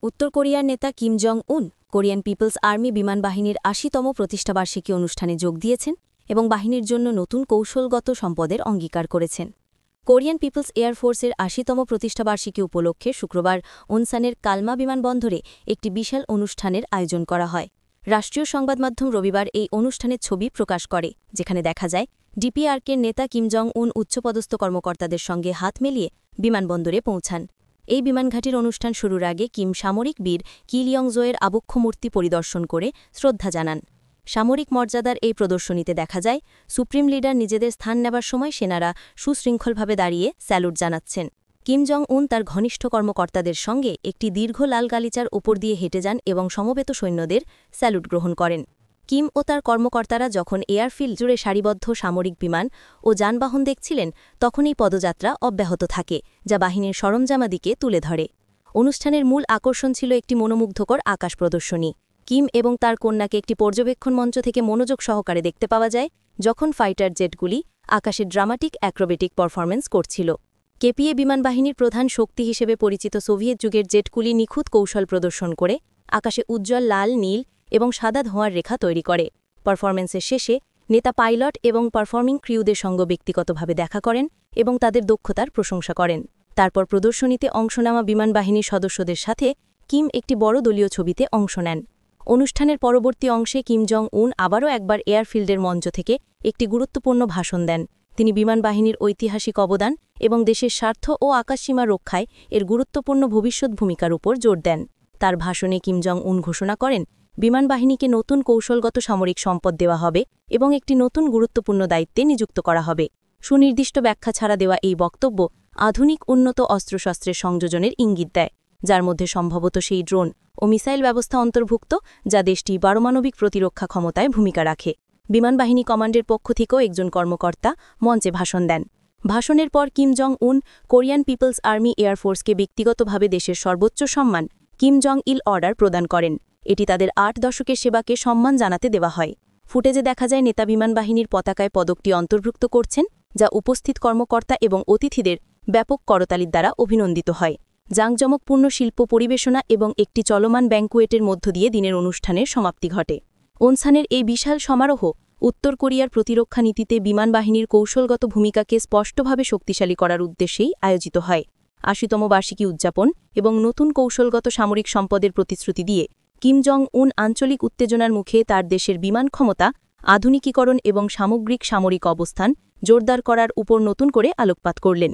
উত্তর কোরিয়ার নেতা কিম জং উন কোরিয়ান পিপলস আর্মি বিমান বাহিনীর ৮০তম প্রতিষ্ঠাবার্ষিকী অনুষ্ঠানে যোগ দিয়েছেন এবং বাহিনীর জন্য নতুন কৌশলগত সম্পদের অঙ্গীকার করেছেন। কোরিয়ান পিপলস এয়ারফোর্সের ৮০তম প্রতিষ্ঠাবার্ষিকী উপলক্ষে শুক্রবার ওনসানের কালমা বিমানবন্দরে একটি বিশাল অনুষ্ঠানের আয়োজন করা হয়। রাষ্ট্রীয় সংবাদমাধ্যম রবিবার এই অনুষ্ঠানের ছবি প্রকাশ করে, যেখানে দেখা যায় ডিপিআরকের নেতা কিম জং উন উচ্চপদস্থ কর্মকর্তাদের সঙ্গে হাত মিলিয়ে বিমানবন্দরে পৌঁছান। এই বিমানঘাটির অনুষ্ঠান শুরুর আগে কিম সামরিক বীর কিলিয়ংজোয়ের আবক্ষ মূর্তি পরিদর্শন করে শ্রদ্ধা জানান। সামরিক মর্যাদার এই প্রদর্শনীতে দেখা যায় সুপ্রিম লিডার নিজেদের স্থান নেবার সময় সেনারা সুশৃঙ্খলভাবে দাঁড়িয়ে স্যালুট জানাচ্ছেন। কিম জং উন তার ঘনিষ্ঠ কর্মকর্তাদের সঙ্গে একটি দীর্ঘ লাল গালিচার ওপর দিয়ে হেঁটে যান এবং সমবেত সৈন্যদের স্যালুট গ্রহণ করেন। কিম ও তার কর্মকর্তারা যখন এয়ারফিল্ড জুড়ে সারিবদ্ধ সামরিক বিমান ও যানবাহন দেখছিলেন, তখন এই পদযাত্রা অব্যাহত থাকে, যা বাহিনীর সরঞ্জামাদিকে তুলে ধরে। অনুষ্ঠানের মূল আকর্ষণ ছিল একটি মনোমুগ্ধকর আকাশ প্রদর্শনী। কিম এবং তার কন্যাকে একটি পর্যবেক্ষণ মঞ্চ থেকে মনোযোগ সহকারে দেখতে পাওয়া যায়, যখন ফাইটার জেটগুলি আকাশে ড্রামাটিক অ্যাক্রোবেটিক পারফরম্যান্স করছিল। কেপিএ বিমানবাহিনীর প্রধান শক্তি হিসেবে পরিচিত সোভিয়েত যুগের জেটগুলি নিখুঁত কৌশল প্রদর্শন করে আকাশে উজ্জ্বল লাল, নীল এবং সাদা ধোঁয়ার রেখা তৈরি করে। পারফরম্যান্সের শেষে নেতা পাইলট এবং পারফর্মিং ক্রিউদের সঙ্গে ব্যক্তিগতভাবে দেখা করেন এবং তাদের দক্ষতার প্রশংসা করেন। তারপর প্রদর্শনীতে অংশ নেওয়া বিমানবাহিনীর সদস্যদের সাথে কিম একটি বড় দলীয় ছবিতে অংশ নেন। অনুষ্ঠানের পরবর্তী অংশে কিম জং উন আবারও একবার এয়ারফিল্ডের মঞ্চ থেকে একটি গুরুত্বপূর্ণ ভাষণ দেন। তিনি বিমানবাহিনীর ঐতিহাসিক অবদান এবং দেশের স্বার্থ ও আকাশসীমা রক্ষায় এর গুরুত্বপূর্ণ ভবিষ্যৎ ভূমিকার উপর জোর দেন। তার ভাষণে কিম জং উন ঘোষণা করেন বিমানবাহিনীকে নতুন কৌশলগত সামরিক সম্পদ দেওয়া হবে এবং একটি নতুন গুরুত্বপূর্ণ দায়িত্বে নিযুক্ত করা হবে। সুনির্দিষ্ট ব্যাখ্যা ছাড়া দেওয়া এই বক্তব্য আধুনিক উন্নত অস্ত্রশস্ত্রের সংযোজনের ইঙ্গিত দেয়, যার মধ্যে সম্ভবত সেই ড্রোন ও মিসাইল ব্যবস্থা অন্তর্ভুক্ত যা দেশটি পারমাণবিক প্রতিরক্ষা ক্ষমতায় ভূমিকা রাখে। বিমানবাহিনী কমান্ডের পক্ষ থেকেও একজন কর্মকর্তা মঞ্চে ভাষণ দেন। ভাষণের পর কিম জং উন কোরিয়ান পিপলস আর্মি এয়ারফোর্সকে ব্যক্তিগতভাবে দেশের সর্বোচ্চ সম্মান কিম জং ইল অর্ডার প্রদান করেন। এটি তাদের ৮ দশকের সেবাকে সম্মান জানাতে দেওয়া হয়। ফুটেজে দেখা যায় নেতা বিমানবাহিনীর পতাকায় পদকটি অন্তর্ভুক্ত করছেন, যা উপস্থিত কর্মকর্তা এবং অতিথিদের ব্যাপক করতালির দ্বারা অভিনন্দিত হয়। জাঁকজমকপূর্ণ শিল্প পরিবেশনা এবং একটি চলমান ব্যাঙ্কুয়েটের মধ্য দিয়ে দিনের অনুষ্ঠানের সমাপ্তি ঘটে। ওনসানের এই বিশাল সমারোহ উত্তর কোরিয়ার প্রতিরক্ষা নীতিতে বিমানবাহিনীর কৌশলগত ভূমিকাকে স্পষ্টভাবে শক্তিশালী করার উদ্দেশ্যেই আয়োজিত হয়। ৮০তম বার্ষিকী উদযাপন এবং নতুন কৌশলগত সামরিক সম্পদের প্রতিশ্রুতি দিয়ে কিম জং উন আঞ্চলিক উত্তেজনার মুখে তার দেশের বিমান ক্ষমতা, আধুনিকীকরণ এবং সামগ্রিক সামরিক অবস্থান জোরদার করার উপর নতুন করে আলোকপাত করলেন।